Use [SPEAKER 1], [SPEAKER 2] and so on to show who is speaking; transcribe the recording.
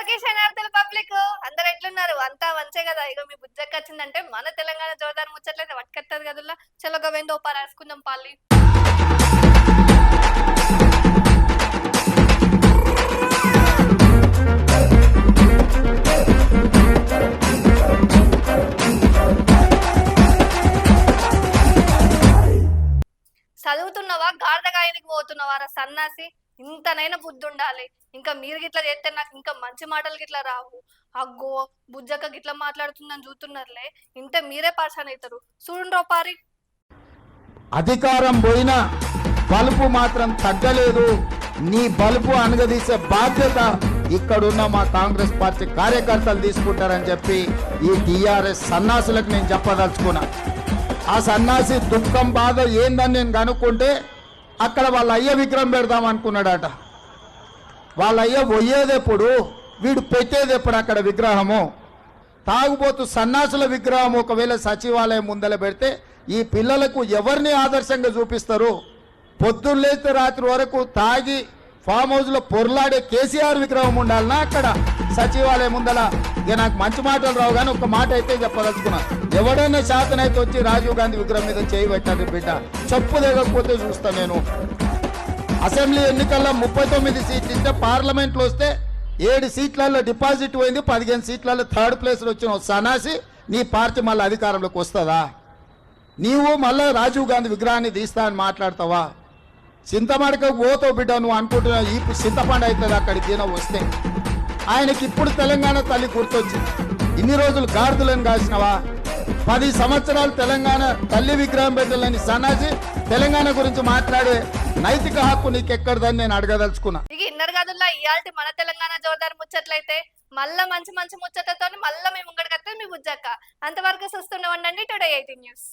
[SPEAKER 1] అందరికీ శనార్థులు పబ్లిక్ అందరు ఎట్లున్నారు? అంతా మంచే కదా. ఇగో మీ బుజ్జక్క వచ్చిందంటే మన తెలంగాణ జోరుదార్ ముచ్చట్లయితే పట్టుకొత్తది కదుల్లా. చలో గవేందో రాసుకుందాం పాలి. చదువుతున్నవా గాడిదగాయనికి పోతున్నవారా సన్నాసి? ఇంతనైనా బుద్ధి ఉండాలి. ఇంకా మీరు గిట్లా చేస్తే నాకు ఇంకా మంచి మాటలు గిట్లా రావు. అగ్గో బుజ్జక్క గిట్లా మాట్లాడుతుందని చూస్తున్నారులే, ఇంత మీరే పర్సన్ అవుతారు. చూడండి పారి.
[SPEAKER 2] అధికారం పోయినా బలుపు మాత్రం తగ్గలేదు. నీ బలుపు అనగదీసే బాధ్యత ఇక్కడున్న మా కాంగ్రెస్ పార్టీ కార్యకర్తలు తీసుకుంటారని చెప్పి ఈ టీఆర్ఎస్ సన్నాసులకు నేను చెప్పదలుచుకున్నా. ఆ సన్నాసి దుఃఖం బాధ ఏందని నేను కనుక్కుంటే అక్కడ వాళ్ళ అయ్య విగ్రహం పెడదాం అనుకున్నాడట. వాళ్ళ అయ్య పోయేదెప్పుడు, వీడు పెట్టేదెప్పుడు అక్కడ విగ్రహము? తాగుబోతు సన్నాసుల విగ్రహం ఒకవేళ సచివాలయం ముందల పెడితే ఈ పిల్లలకు ఎవరిని ఆదర్శంగా చూపిస్తారు? పొద్దున్న లేస్తే రాత్రి వరకు తాగి ఫామ్ హౌస్లో పొర్లాడే కేసీఆర్ విగ్రహం ఉండాలన్నా అక్కడ సచివాలయం ముందల? ఇక నాకు మంచి మాటలు రావు కానీ ఒక మాట అయితే చెప్పదలుచుకున్నా. ఎవడైనా శాతనైతే వచ్చి రాజీవ్ గాంధీ విగ్రహం మీద చేయి పెట్టండి బిడ్డ, చెప్పు దిగకపోతే చూస్తా నేను. అసెంబ్లీ ఎన్నికల్లో 39 సీట్లు ఇస్తే పార్లమెంట్లో వస్తే 7 సీట్లలో డిపాజిట్ పోయింది, 15 సీట్లలో థర్డ్ ప్లేస్లో వచ్చిన సన్నాసి నీ పార్టీ మళ్ళీ అధికారంలోకి వస్తుందా? నీవు మళ్ళీ రాజీవ్ గాంధీ విగ్రహాన్ని తీస్తా అని మాట్లాడతావా? చింతమడకకు పోతావు బిడ్డ, నువ్వు అనుకుంటున్నావు ఈ చింతపండు అవుతుంది అక్కడికి వస్తే. ఆయనకి ఇప్పుడు తెలంగాణ తల్లి గుర్తొచ్చింది. ఇన్ని రోజులు గాడిదలను కాసినవా? 10 సంవత్సరాలు తెలంగాణ తల్లి విగ్రహం పెట్టాలని సన్నాసి తెలంగాణ గురించి మాట్లాడే నైతిక హక్కు నీకెక్కడదని నేను అడగదలుచుకున్నా.
[SPEAKER 1] ఇక ఇన్నర్ గదుల్లో ఇయాల్టి మన తెలంగాణ జోరుదార్ ముచ్చట్లయితే మళ్ళా మంచి మంచి ముచ్చటతో మళ్ళీ మేము ముంగడికి వస్తే మీ బుజ్జక్క. అంతవరకు చూస్తూనే ఉండండి టుడే 18 న్యూస్.